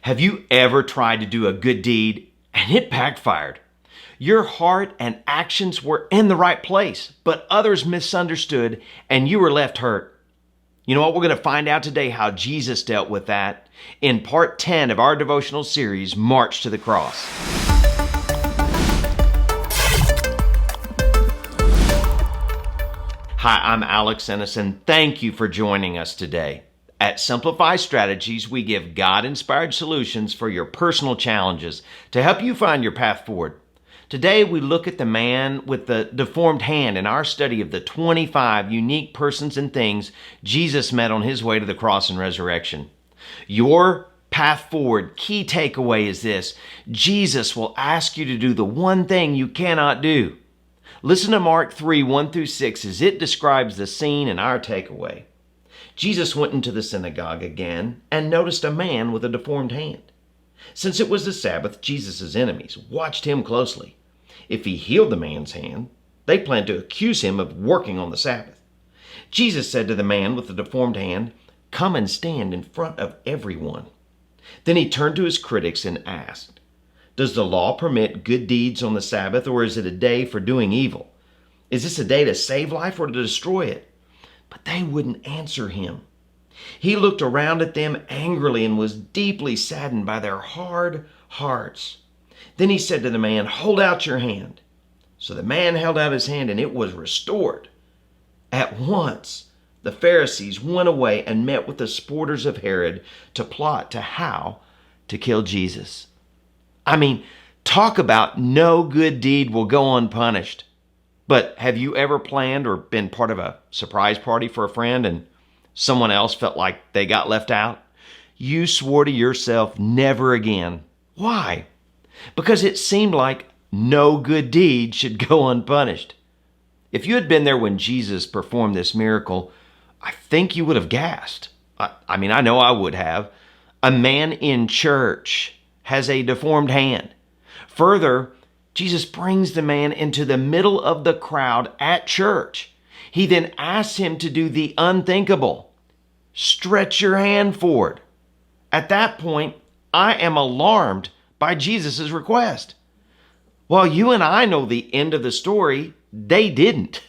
Have you ever tried to do a good deed and it backfired? Your heart and actions were in the right place, but others misunderstood and you were left hurt. You know what? We're going to find out today how Jesus dealt with that in part 10 of our devotional series, March to the Cross. Hi, I'm Alex Ennis, and thank you for joining us today. At Simplify Strategies, we give God-inspired solutions for your personal challenges to help you find your path forward. Today, we look at the man with the deformed hand in our study of the 25 unique persons and things Jesus met on his way to the cross and resurrection. Your path forward key takeaway is this: Jesus will ask you to do the one thing you cannot do. Listen to Mark 3, 1 through 6 as it describes the scene in our takeaway. Jesus went into the synagogue again and noticed a man with a deformed hand. Since it was the Sabbath, Jesus' enemies watched him closely. If he healed the man's hand, they planned to accuse him of working on the Sabbath. Jesus said to the man with the deformed hand, "Come and stand in front of everyone." Then he turned to his critics and asked, "Does the law permit good deeds on the Sabbath, or is it a day for doing evil? Is this a day to save life or to destroy it?" But they wouldn't answer him. He looked around at them angrily and was deeply saddened by their hard hearts. Then he said to the man, "Hold out your hand." So the man held out his hand and it was restored. At once, the Pharisees went away and met with the supporters of Herod to plot how to kill Jesus. Talk about no good deed will go unpunished. But have you ever planned or been part of a surprise party for a friend and someone else felt like they got left out? You swore to yourself never again. Why? Because it seemed like no good deed should go unpunished. If you had been there when Jesus performed this miracle, I think you would have gasped. I know I would have. A man in church has a deformed hand. Further, Jesus brings the man into the middle of the crowd at church. He then asks him to do the unthinkable. Stretch your hand forward. At that point, I am alarmed by Jesus' request. While you and I know the end of the story, they didn't.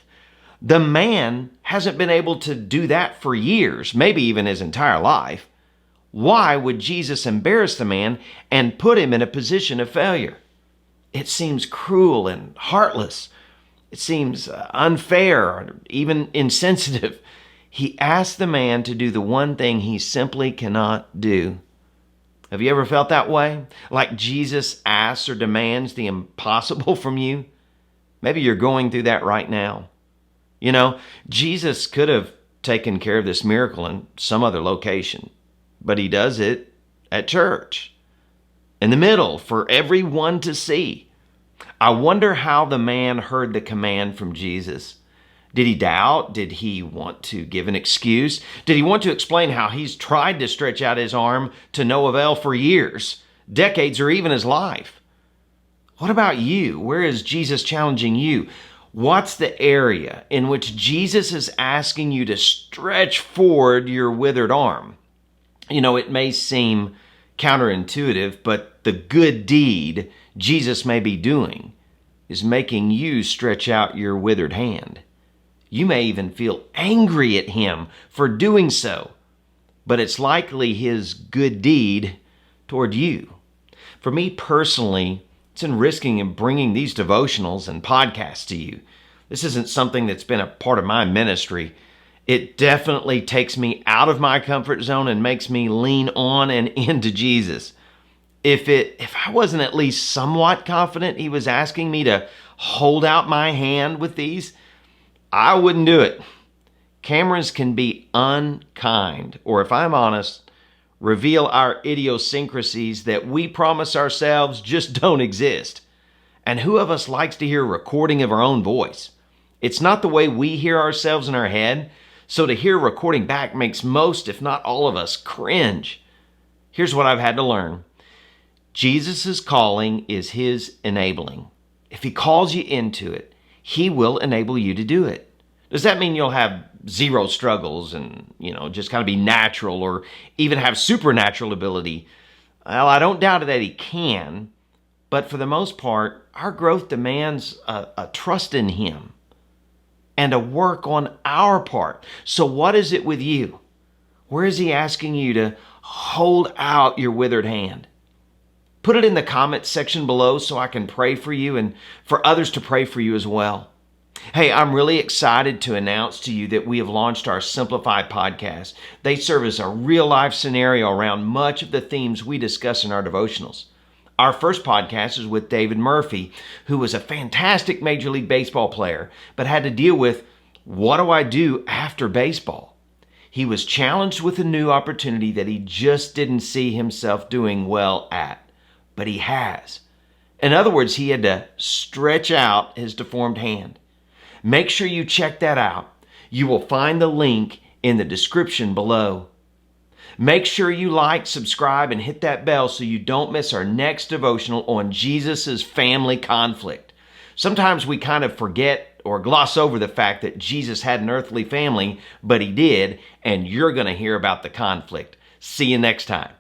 The man hasn't been able to do that for years, maybe even his entire life. Why would Jesus embarrass the man and put him in a position of failure? It seems cruel and heartless. It seems unfair or even insensitive. He asked the man to do the one thing he simply cannot do. Have you ever felt that way? Like Jesus asks or demands the impossible from you? Maybe you're going through that right now. You know, Jesus could have taken care of this miracle in some other location, but he does it at church, in the middle for everyone to see. I wonder how the man heard the command from Jesus. Did he doubt? Did he want to give an excuse? Did he want to explain how he's tried to stretch out his arm to no avail for years, decades, or even his life? What about you? Where is Jesus challenging you? What's the area in which Jesus is asking you to stretch forward your withered arm? You know, it may seem counterintuitive, but the good deed Jesus may be doing is making you stretch out your withered hand. You may even feel angry at him for doing so, but it's likely his good deed toward you. For me personally, it's in risking and bringing these devotionals and podcasts to you. This isn't something that's been a part of my ministry. It definitely takes me out of my comfort zone and makes me lean on and into Jesus. If I wasn't at least somewhat confident he was asking me to hold out my hand with these, I wouldn't do it. Cameras can be unkind, or if I'm honest, reveal our idiosyncrasies that we promise ourselves just don't exist. And who of us likes to hear a recording of our own voice? It's not the way we hear ourselves in our head, so to hear a recording back makes most, if not all of us, cringe. Here's what I've had to learn. Jesus' calling is his enabling. If he calls you into it, he will enable you to do it. Does that mean you'll have zero struggles and, just kind of be natural or even have supernatural ability? Well, I don't doubt that he can, but for the most part, our growth demands a trust in him and a work on our part. So what is it with you? Where is he asking you to hold out your withered hand? Put it in the comments section below so I can pray for you and for others to pray for you as well. Hey, I'm really excited to announce to you that we have launched our Simplified podcast. They serve as a real-life scenario around much of the themes we discuss in our devotionals. Our first podcast is with David Murphy, who was a fantastic Major League Baseball player, but had to deal with, what do I do after baseball? He was challenged with a new opportunity that he just didn't see himself doing well at, but he has. In other words, he had to stretch out his deformed hand. Make sure you check that out. You will find the link in the description below. Make sure you like, subscribe, and hit that bell so you don't miss our next devotional on Jesus' family conflict. Sometimes we kind of forget or gloss over the fact that Jesus had an earthly family, but he did, and you're going to hear about the conflict. See you next time.